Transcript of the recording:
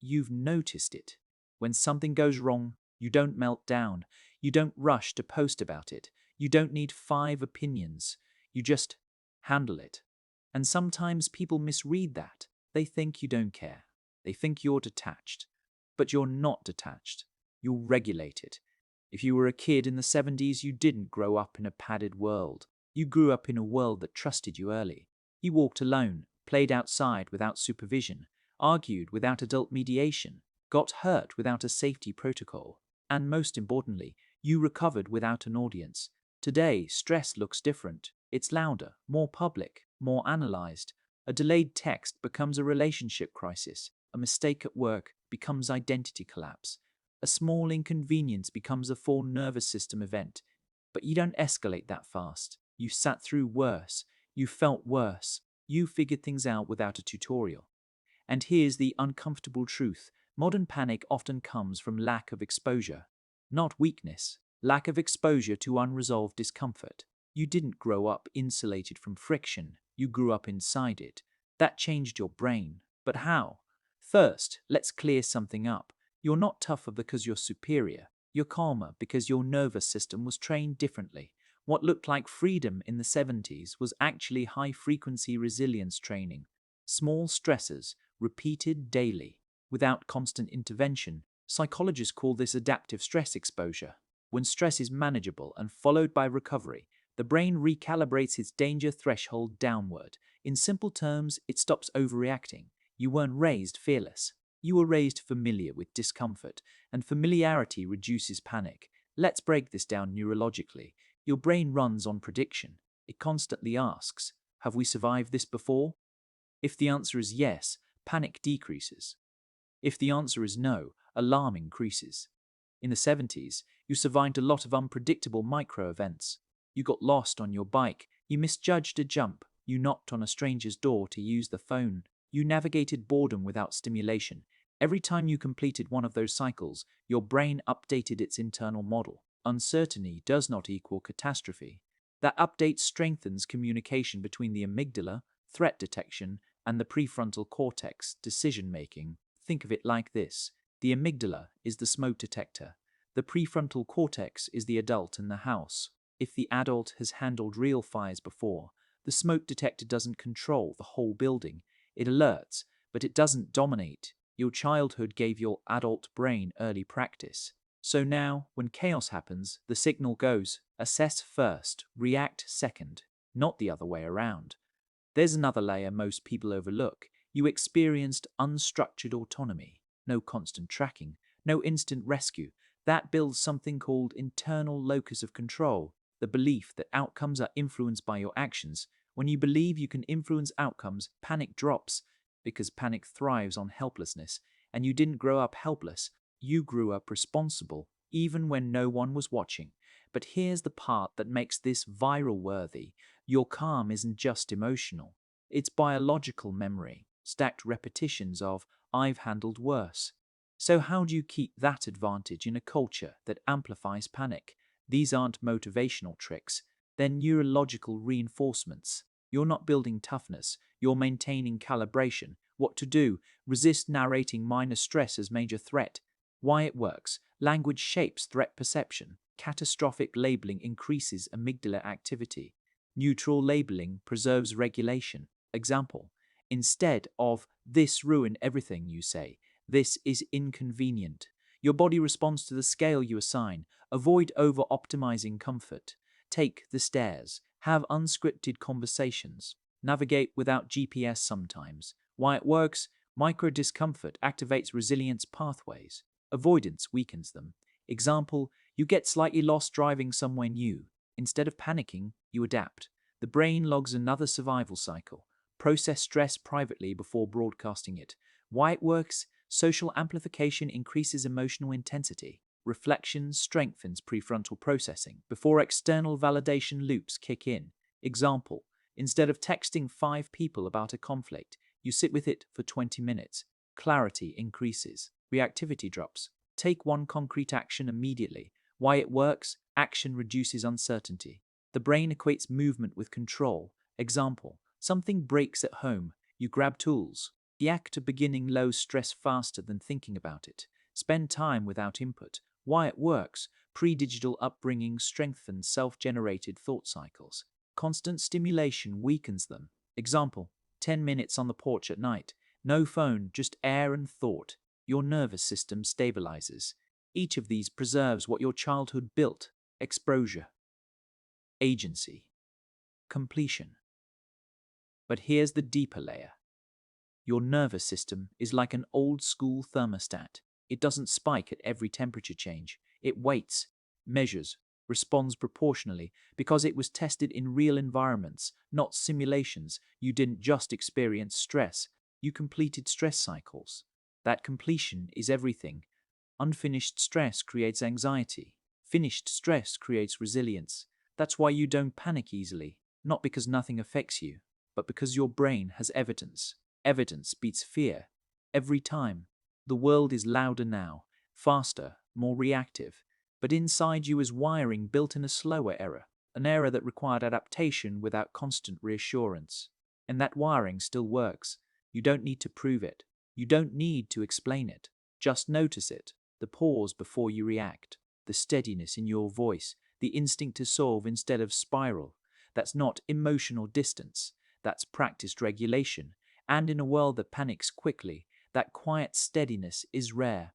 you've noticed it. When something goes wrong, you don't melt down. You don't rush to post about it. You don't need 5 opinions. You just handle it. And sometimes people misread that. They think you don't care. They think you're detached. But you're not detached. You're regulated. If you were a kid in the 70s, you didn't grow up in a padded world. You grew up in a world that trusted you early. You walked alone, played outside without supervision, argued without adult mediation, got hurt without a safety protocol, and most importantly, you recovered without an audience. Today, stress looks different. It's louder, more public, more analyzed. A delayed text becomes a relationship crisis. A mistake at work becomes identity collapse. A small inconvenience becomes a full nervous system event. But you don't escalate that fast. You sat through worse. You felt worse. You figured things out without a tutorial. And here's the uncomfortable truth. Modern panic often comes from lack of exposure. Not weakness. Lack of exposure to unresolved discomfort. You didn't grow up insulated from friction. You grew up inside it. That changed your brain. But how? First, let's clear something up. You're not tougher because you're superior. You're calmer because your nervous system was trained differently. What looked like freedom in the 70s was actually high-frequency resilience training. Small stresses, repeated daily, without constant intervention. Psychologists call this adaptive stress exposure. When stress is manageable and followed by recovery, the brain recalibrates its danger threshold downward. In simple terms, it stops overreacting. You weren't raised fearless. You were raised familiar with discomfort, and familiarity reduces panic. Let's break this down neurologically. Your brain runs on prediction. It constantly asks, have we survived this before? If the answer is yes, panic decreases. If the answer is no, alarm increases. In the 70s, you survived a lot of unpredictable micro-events. You got lost on your bike, you misjudged a jump, you knocked on a stranger's door to use the phone, you navigated boredom without stimulation. Every time you completed one of those cycles, your brain updated its internal model. Uncertainty does not equal catastrophe. That update strengthens communication between the amygdala, threat detection, and the prefrontal cortex, decision-making. Think of it like this. The amygdala is the smoke detector. The prefrontal cortex is the adult in the house. If the adult has handled real fires before, the smoke detector doesn't control the whole building. It alerts, but it doesn't dominate. Your childhood gave your adult brain early practice. So now, when chaos happens, the signal goes, assess first, react second, not the other way around. There's another layer most people overlook. You experienced unstructured autonomy, no constant tracking, no instant rescue. That builds something called internal locus of control, the belief that outcomes are influenced by your actions. When you believe you can influence outcomes, panic drops, because panic thrives on helplessness, and you didn't grow up helpless, you grew up responsible, even when no one was watching. But here's the part that makes this viral worthy. Your calm isn't just emotional. It's biological memory, stacked repetitions of, I've handled worse. So how do you keep that advantage in a culture that amplifies panic? These aren't motivational tricks. They're neurological reinforcements. You're not building toughness. You're maintaining calibration. What to do? Resist narrating minor stress as major threat. Why it works. Language shapes threat perception. Catastrophic labeling increases amygdala activity. Neutral labeling preserves regulation. Example. Instead of, this ruined everything, you say, this is inconvenient. Your body responds to the scale you assign. Avoid over-optimizing comfort. Take the stairs. Have unscripted conversations. Navigate without GPS sometimes. Why it works? Micro-discomfort activates resilience pathways. Avoidance weakens them. Example, you get slightly lost driving somewhere new. Instead of panicking, you adapt. The brain logs another survival cycle. Process stress privately before broadcasting it. Why it works? Social amplification increases emotional intensity. Reflection strengthens prefrontal processing before external validation loops kick in. Example, instead of texting 5 people about a conflict, you sit with it for 20 minutes. Clarity increases. Reactivity drops. Take one concrete action immediately. Why it works? Action reduces uncertainty. The brain equates movement with control. Example, something breaks at home. You grab tools. The act of beginning low stress faster than thinking about it. Spend time without input. Why it works. Pre-digital upbringing strengthens self-generated thought cycles. Constant stimulation weakens them. Example, 10 minutes on the porch at night. No phone, just air and thought. Your nervous system stabilizes. Each of these preserves what your childhood built. Exposure. Agency. Completion. But here's the deeper layer. Your nervous system is like an old-school thermostat. It doesn't spike at every temperature change. It waits, measures, responds proportionally because it was tested in real environments, not simulations. You didn't just experience stress, you completed stress cycles. That completion is everything. Unfinished stress creates anxiety. Finished stress creates resilience. That's why you don't panic easily, not because nothing affects you, but because your brain has evidence. Evidence beats fear. Every time. The world is louder now, faster, more reactive, but inside you is wiring built in a slower era, an era that required adaptation without constant reassurance. And that wiring still works. You don't need to prove it. You don't need to explain it. Just notice it. The pause before you react. The steadiness in your voice. The instinct to solve instead of spiral. That's not emotional distance. That's practiced regulation. And in a world that panics quickly, that quiet steadiness is rare.